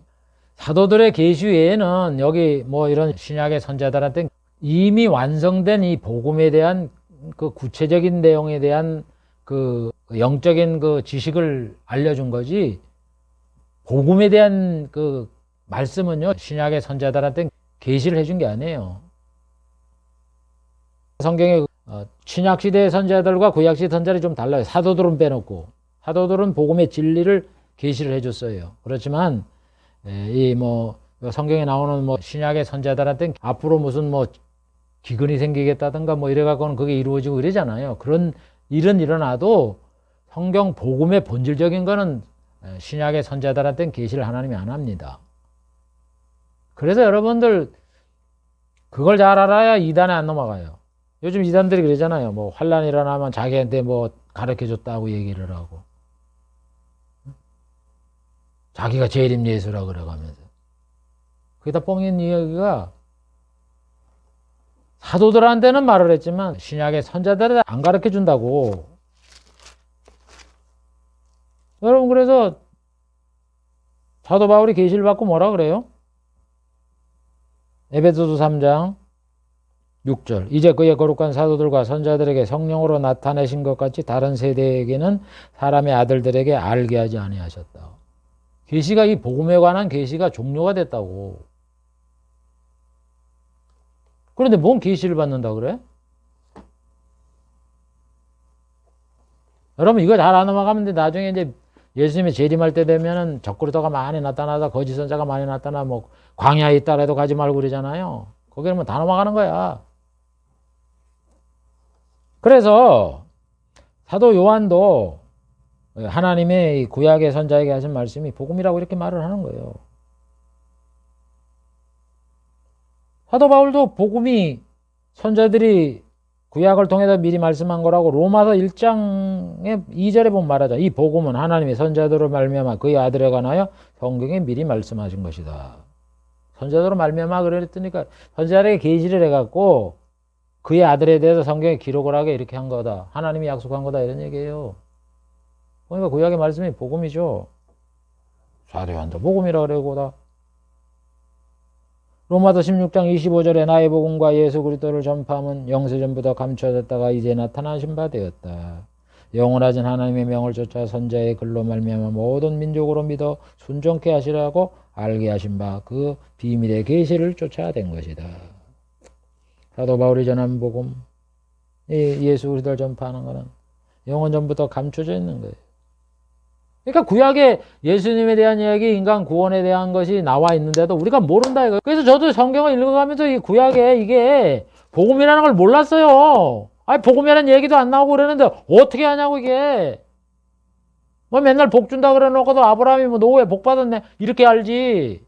Speaker 1: 사도들의 계시 외에는 여기 뭐 이런 신약의 선지자들한테 이미 완성된 이 복음에 대한 그 구체적인 내용에 대한 그 영적인 그 지식을 알려준 거지, 복음에 대한 그 말씀은요 신약의 선지자들한테 계시를 해준 게 아니에요. 성경에 신약시대의 선지자들과 구약시대 선지자들이 좀 달라요. 사도들은 빼놓고. 사도들은 복음의 진리를 계시를 해줬어요. 그렇지만 이 뭐 성경에 나오는 뭐 신약의 선지자들한테 앞으로 무슨 뭐 기근이 생기겠다든가 뭐 이래갖고는 그게 이루어지고 이러잖아요. 그런 일은 일어나도 성경 복음의 본질적인 거는 신약의 선지자들한테는 계시를 하나님이 안 합니다. 그래서 여러분들 그걸 잘 알아야 이단에 안 넘어가요. 요즘 이단들이 그러잖아요. 뭐 환란 일어나면 자기한테 뭐 가르쳐줬다고 얘기를 하고, 자기가 재림 예수라 그래가면서. 그게 다 뻥인 이야기가, 사도들한테는 말을 했지만 신약의 선자들한테 안 가르쳐준다고. 여러분, 그래서 사도 바울이 계시를 받고 뭐라 그래요? 에베소서 3장 6절. 이제 그의 거룩한 사도들과 선자들에게 성령으로 나타내신 것 같이 다른 세대에게는 사람의 아들들에게 알게 하지 아니하셨다. 계시가, 이 복음에 관한 계시가 종료가 됐다고. 그런데 뭔 계시를 받는다 그래? 여러분, 이거 잘 안 넘어가면 돼. 나중에 이제 예수님이 재림할 때 되면은 적그리스도가 많이 나타나다, 거짓 선자가 많이 나타나, 뭐 광야에 있다라도 가지 말고 그러잖아요. 거기는 뭐 다 넘어가는 거야. 그래서 사도 요한도 하나님의 구약의 선자에게 하신 말씀이 복음이라고 이렇게 말을 하는 거예요. 사도 바울도 복음이 선자들이 구약을 통해서 미리 말씀한 거라고 로마서 1장의 2절에 보면 말하자. 이 복음은 하나님의 선자들로 말미암아 그의 아들에 관하여 성경에 미리 말씀하신 것이다. 선자들로 말미암아 그랬더니까 선자들에게 계시를 해갖고 그의 아들에 대해서 성경에 기록을 하게 이렇게 한 거다. 하나님이 약속한 거다 이런 얘기예요. 그러니까 구약의 말씀이 복음이죠. 사도 요한도 복음이라 그러고다. 로마서 16장 25절에 나의 복음과 예수 그리스도를 전파함은 영세전부터 감춰졌다가 이제 나타나신 바 되었다. 영원하신 하나님의 명을 쫓아 선자의 글로 말미암아 모든 민족으로 믿어 순종케 하시라고 알게 하신 바 그 비밀의 계시를 쫓아낸 것이다. 사도 바울이 전한 복음, 예수 그리스도를 전파하는 것은 영원 전부터 감춰져 있는 거예요. 그러니까 구약에 예수님에 대한 이야기, 인간 구원에 대한 것이 나와 있는데도 우리가 모른다 이거예요. 그래서 저도 성경을 읽어가면서 이 구약에 이게 복음이라는 걸 몰랐어요. 아니 복음이라는 얘기도 안 나오고 그러는데 어떻게 하냐고 이게. 뭐 맨날 복 준다 그래 놓고도 아브라함이 뭐 노후에 복 받았네 이렇게 알지.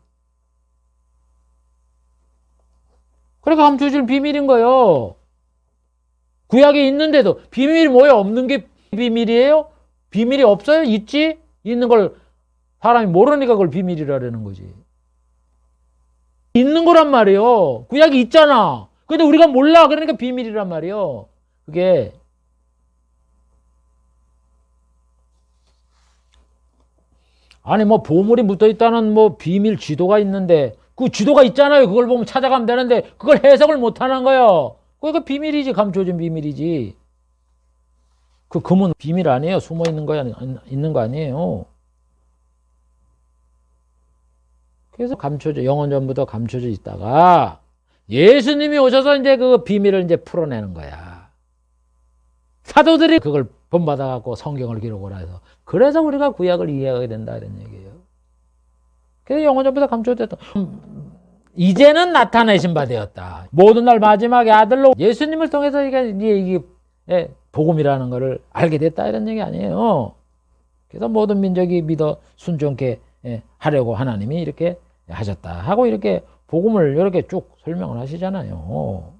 Speaker 1: 그러니까 감춰질 비밀인 거예요. 구약에 있는데도 비밀이 뭐예요? 없는 게 비밀이에요? 비밀이 없어요? 있지? 있는 걸 사람이 모르니까 그걸 비밀이라는 거지. 있는 거란 말이에요. 구약이 있잖아. 근데 우리가 몰라. 그러니까 비밀이란 말이에요. 그게. 아니 뭐 보물이 묻어 있다는 뭐 비밀 지도가 있는데 그 지도가 있잖아요. 그걸 보면 찾아가면 되는데 그걸 해석을 못 하는 거예요. 그러니까 비밀이지. 감춰진 비밀이지. 그 금은 비밀 아니에요. 숨어 있는 거 있는 거 아니에요. 그래서 감춰져, 영원 전부터 감춰져 있다가 예수님이 오셔서 이제 그 비밀을 이제 풀어내는 거야. 사도들이 그걸 본받아갖고 성경을 기록을 해서. 그래서 우리가 구약을 이해하게 된다, 이런 얘기예요. 그래서 영원전부터 감춰졌다. 이제는 나타내신 바 되었다. 모든 날 마지막에 아들로 예수님을 통해서 이게 복음이라는 것을 알게 됐다, 이런 얘기 아니에요. 그래서 모든 민족이 믿어 순종케 하려고 하나님이 이렇게 하셨다 하고 이렇게 복음을 이렇게 쭉 설명을 하시잖아요.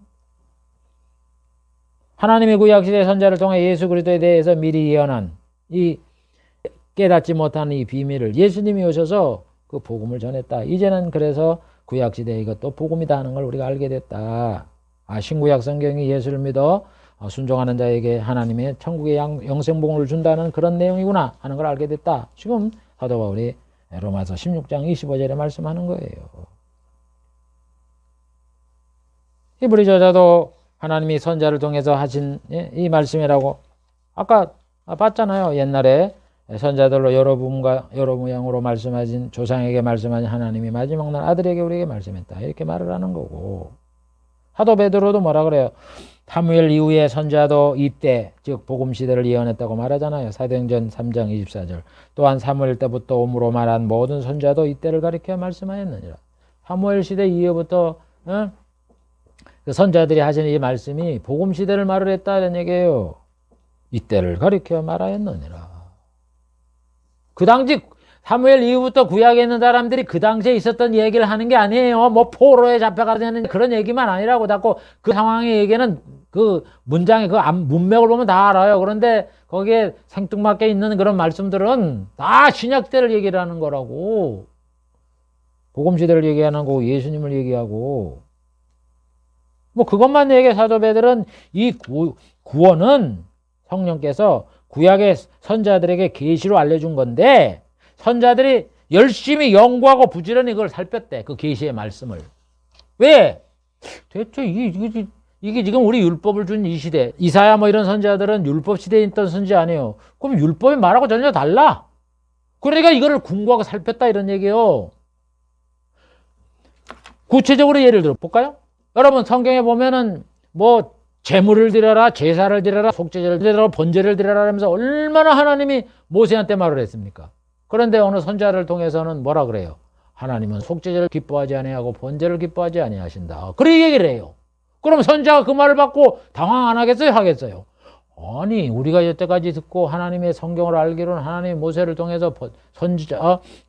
Speaker 1: 하나님의 구약시대 선자를 통해 예수 그리스도에 대해서 미리 예언한 이 깨닫지 못하는 이 비밀을 예수님이 오셔서 그 복음을 전했다. 이제는 그래서 구약시대 이것도 복음이다 하는 걸 우리가 알게 됐다. 신구약 성경이 예수를 믿어 순종하는 자에게 하나님의 천국의 영생복음을 준다는 그런 내용이구나 하는 걸 알게 됐다. 지금 사도 바울이 로마서 16장 25절에 말씀하는 거예요. 히브리 저자도 하나님이 선자를 통해서 하신 이 말씀이라고 아까 봤잖아요. 옛날에 선자들로 여러 모양으로 말씀하신 조상에게 말씀하신 하나님이 마지막 날 아들에게 우리에게 말씀했다. 이렇게 말을 하는 거고, 사도 베드로도 뭐라 그래요? 사무엘 이후에 선자도 이때 즉 복음 시대를 예언했다고 말하잖아요. 사도행전 3장 24절. 또한 사무엘 때부터 오므로 말한 모든 선자도 이때를 가리켜 말씀하였느니라. 사무엘 시대 이후부터 그 선자들이 하시는 이 말씀이 복음 시대를 말을 했다 이런 얘기예요. 이때를 가리켜 말하였느니라. 그 당시 사무엘 이후부터 구약에 있는 사람들이 그 당시에 있었던 얘기를 하는 게 아니에요. 뭐 포로에 잡혀가는 그런 얘기만 아니라고 자꾸 그 상황의 얘기는 그 문장의 그 문맥을 보면 다 알아요. 그런데 거기에 생뚱맞게 있는 그런 말씀들은 다 신약시대를 얘기를 하는 거라고. 복음시대를 얘기하는 거고 예수님을 얘기하고 뭐 그것만 얘기해. 사도 베드로는 이 구원은 성령께서 구약의 선자들에게 계시로 알려준 건데 선자들이 열심히 연구하고 부지런히 그걸 살폈대. 그 계시의 말씀을. 왜? 대체 이게 지금 우리 율법을 준 이 시대, 이사야 뭐 이런 선자들은 율법 시대에 있던 선지 아니에요. 그럼 율법이 말하고 전혀 달라. 그러니까 이거를 궁구하고 살폈다 이런 얘기예요. 구체적으로 예를 들어 볼까요? 여러분 성경에 보면은 뭐 제물을 드려라, 제사를 드려라, 속죄제를 드려라, 번제를 드려라 하면서 얼마나 하나님이 모세한테 말을 했습니까? 그런데 어느 선자를 통해서는 뭐라 그래요? 하나님은 속죄제를 기뻐하지 아니하고 번제를 기뻐하지 아니하신다. 그렇게 얘기를 해요. 그럼 선자가 그 말을 받고 당황 안 하겠어요? 하겠어요? 아니 우리가 여태까지 듣고 하나님의 성경을 알기로는 하나님이 모세를 통해서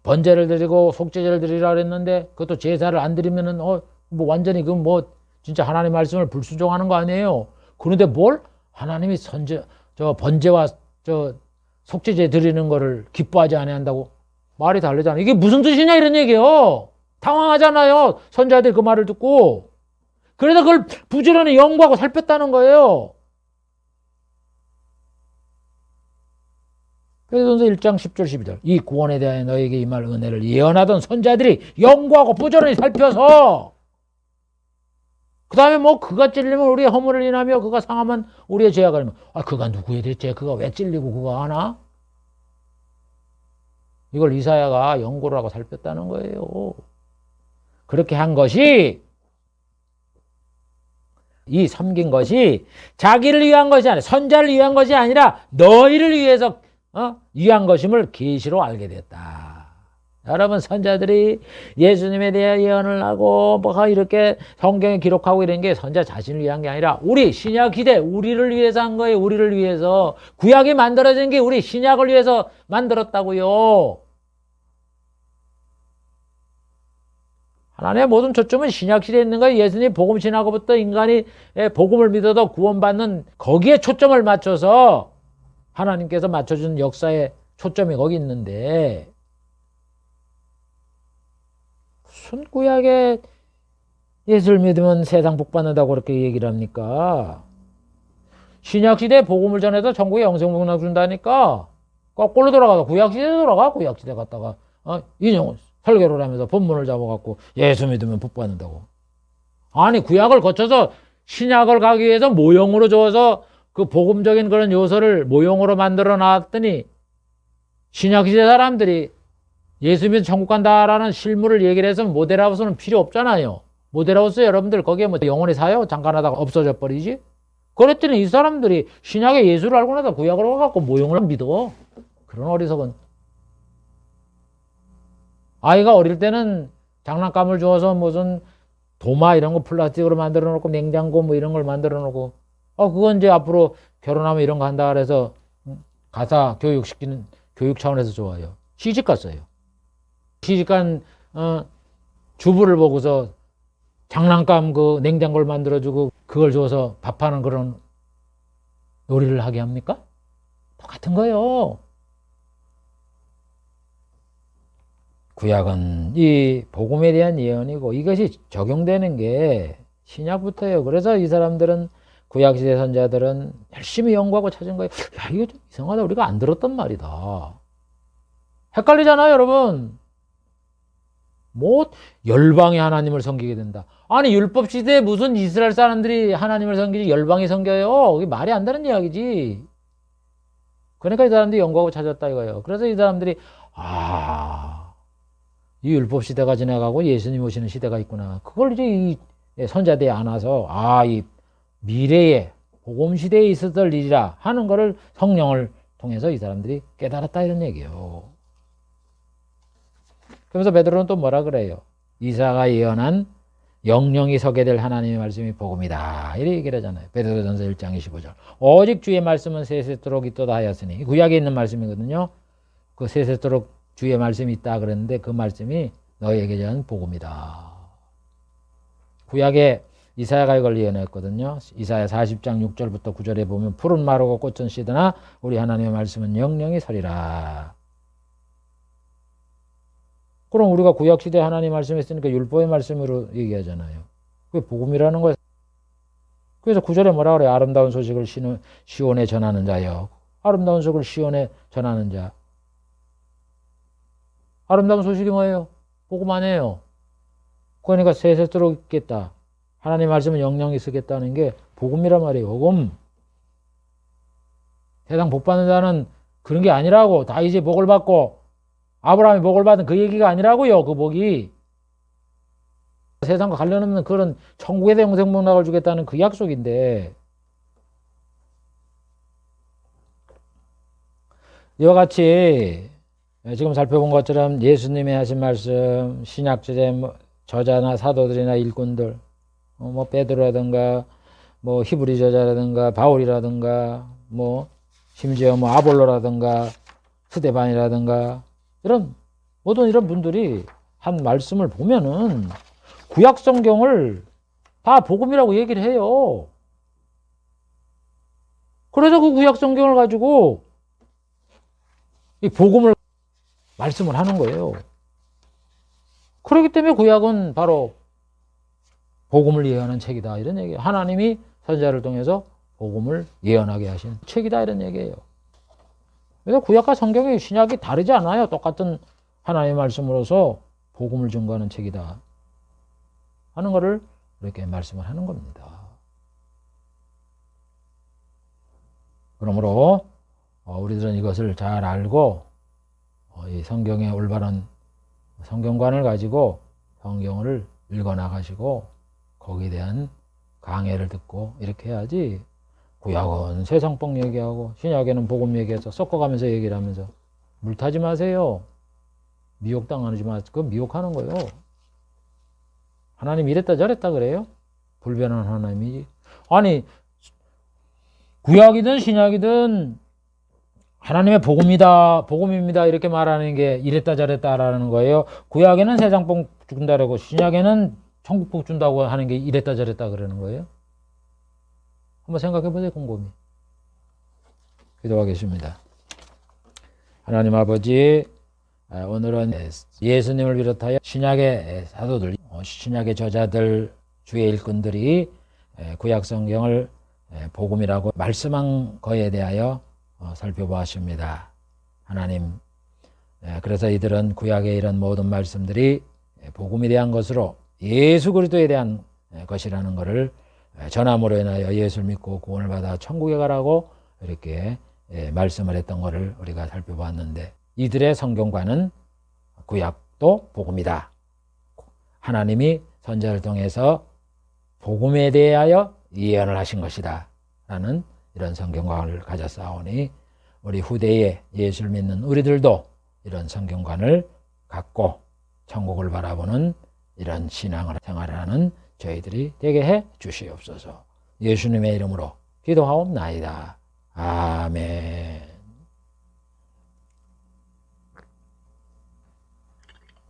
Speaker 1: 번제를 드리고 속죄제를 드리라 그랬는데 그것도 제사를 안 드리면은 뭐 완전히 그 뭐 진짜 하나님 말씀을 불순종하는 거 아니에요? 그런데 뭘 하나님이 번제와 속죄제 드리는 거를 기뻐하지 아니한다고? 말이 다르잖아요. 이게 무슨 뜻이냐 이런 얘기예요. 당황하잖아요. 선자들이 그 말을 듣고. 그래서 그걸 부지런히 연구하고 살폈다는 거예요. 그래서 1장 10절 12절 이 구원에 대하여 너에게 임할 은혜를 예언하던 선자들이 연구하고 부지런히 살펴서 그 다음에 뭐 그가 찔리면 우리의 허물을 인하며 그가 상하면 우리의 죄가 가리면 그가 누구에 대체 그가 왜 찔리고 그가 하나? 이걸 이사야가 연구를 하고 살폈다는 거예요. 그렇게 한 것이 이 섬긴 것이 자기를 위한 것이 아니라 선자를 위한 것이 아니라 너희를 위해서 위한 것임을 계시로 알게 됐다. 여러분 선자들이 예수님에 대해 예언을 하고 뭐 이렇게 성경에 기록하고 이런 게 선자 자신을 위한 게 아니라 우리 신약 시대 우리를 위해서 한 거예요. 우리를 위해서. 구약이 만들어진 게 우리 신약을 위해서 만들었다고요. 하나님의 모든 초점은 신약 시대에 있는 거예요. 예수님 복음 신하고부터 인간이 복음을 믿어도 구원받는 거기에 초점을 맞춰서 하나님께서 맞춰준 역사의 초점이 거기 있는데 무슨 구약에 예수를 믿으면 세상 복 받는다고 그렇게 얘기를 합니까? 신약시대 복음을 전해서 천국에 영생복음을 준다니까 거꾸로 돌아가서 구약시대 돌아가. 구약시대 갔다가 인용 설교를 하면서 본문을 잡아갖고 예수 믿으면 복 받는다고. 아니 구약을 거쳐서 신약을 가기 위해서 모형으로 줘서 그 복음적인 그런 요소를 모형으로 만들어 놨더니 신약시대 사람들이 예수 믿으면 천국 간다라는 실물을 얘기를 해서 모델하고서는 필요 없잖아요. 모델하우스 여러분들 거기에 뭐 영원히 사요? 잠깐 하다가 없어져 버리지? 그랬더니 이 사람들이 신약의 예수를 알고 나서 구약을 와갖고 모형을 믿어. 그런 어리석은. 아이가 어릴 때는 장난감을 주어서 무슨 도마 이런 거 플라스틱으로 만들어 놓고 냉장고 뭐 이런 걸 만들어 놓고 그건 이제 앞으로 결혼하면 이런 거 한다 그래서 가사 교육시키는 교육 차원에서 좋아요. 시집 갔어요. 시집 간 주부를 보고서 장난감 그 냉장고를 만들어주고 그걸 줘서 밥하는 그런 놀이를 하게 합니까? 똑같은 거예요. 구약은 이 복음에 대한 예언이고 이것이 적용되는 게 신약부터예요. 그래서 이 사람들은 구약시대 선자들은 열심히 연구하고 찾은 거예요. 야, 이거 좀 이상하다. 우리가 안 들었단 말이다. 헷갈리잖아요, 여러분. 뭐 열방이 하나님을 섬기게 된다. 아니 율법 시대에 무슨 이스라엘 사람들이 하나님을 섬기지 열방이 섬겨요? 이게 말이 안 되는 이야기지. 그러니까 이 사람들이 연구하고 찾았다 이거예요. 그래서 이 사람들이 이 율법 시대가 지나가고 예수님 오시는 시대가 있구나. 그걸 이제 이 선자대에 안아서 이 미래에 복음 시대에 있었을 일이라 하는 거를 성령을 통해서 이 사람들이 깨달았다 이런 얘기예요. 그러면서 베드로는 또 뭐라 그래요? 이사야가 예언한 영영이 서게 될 하나님의 말씀이 복음이다. 이렇게 얘기를 하잖아요. 베드로전서 1장 25절. 오직 주의 말씀은 세세토록 있도다 하였으니 구약에 있는 말씀이거든요. 그 세세토록 주의 말씀이 있다 그랬는데 그 말씀이 너희에게 대한 복음이다. 구약에 이사야가 이걸 예언했거든요. 이사야 40장 6절부터 9절에 보면 푸른 마르고 꽃은 시드나 우리 하나님의 말씀은 영영이 서리라. 그럼 우리가 구약시대 하나님 말씀 했으니까 율법의 말씀으로 얘기하잖아요. 그게 복음이라는 거예요. 그래서 9절에 뭐라 그래요? 아름다운 소식을 시온에 전하는 자요. 아름다운 소식을 시온에 전하는 자. 아름다운 소식이 뭐예요? 복음 아니에요. 그러니까 세세토록 있겠다. 하나님 말씀은 영영이 쓰겠다는 게 복음이란 말이에요. 복음. 세상 복 받는 자는 그런 게 아니라고. 다 이제 복을 받고 아브라함이 복을 받은 그 얘기가 아니라고요. 그 복이. 세상과 관련 없는 그런 천국의 영생 복락을 주겠다는 그 약속인데 이와 같이 지금 살펴본 것처럼 예수님이 하신 말씀 신약시대 저자나 사도들이나 일꾼들 뭐 베드로라든가 뭐 히브리 저자라든가 바울이라든가 뭐 심지어 뭐 아볼로라든가 스데반이라든가 이런 모든 이런 분들이 한 말씀을 보면은 구약 성경을 다 복음이라고 얘기를 해요. 그래서 그 구약 성경을 가지고 이 복음을 말씀을 하는 거예요. 그렇기 때문에 구약은 바로 복음을 예언하는 책이다 이런 얘기예요. 하나님이 선지자를 통해서 복음을 예언하게 하신 책이다 이런 얘기예요. 그래서 구약과 성경의 신약이 다르지 않아요. 똑같은 하나님의 말씀으로서 복음을 증거하는 책이다 하는 것을 이렇게 말씀을 하는 겁니다. 그러므로 우리들은 이것을 잘 알고 이 성경의 올바른 성경관을 가지고 성경을 읽어나가시고 거기에 대한 강해를 듣고 이렇게 해야지 구약은 세상복 얘기하고 신약에는 복음 얘기해서 섞어가면서 얘기를 하면서 물타지 마세요. 미혹당하지 마세요. 그건 미혹하는 거예요. 하나님 이랬다 저랬다 그래요? 불변한 하나님이지. 아니 구약이든 신약이든 하나님의 복음이다, 복음입니다 이렇게 말하는 게 이랬다 저랬다라는 거예요. 구약에는 세상복 준다라고 신약에는 천국복 준다고 하는 게 이랬다 저랬다 그러는 거예요. 한번 생각해 보세요. 곰곰이. 기도하겠습니다. 하나님 아버지, 오늘은 예수님을 비롯하여 신약의 사도들, 신약의 저자들, 주의 일꾼들이 구약 성경을 복음이라고 말씀한 거에 대하여 살펴보았습니다. 하나님, 그래서 이들은 구약의 이런 모든 말씀들이 복음에 대한 것으로 예수 그리스도에 대한 것이라는 것을 전함으로 인하여 예수를 믿고 구원을 받아 천국에 가라고 이렇게 말씀을 했던 것을 우리가 살펴보았는데 이들의 성경과는 구약도 복음이다. 하나님이 선자를 통해서 복음에 대하여 예언을 하신 것이다 라는 이런 성경관을 가졌사오니 우리 후대에 예수를 믿는 우리들도 이런 성경관을 갖고 천국을 바라보는 이런 신앙을 생활하는 저희들이 되게 해 주시옵소서. 예수님의 이름으로 기도하옵나이다. 아멘.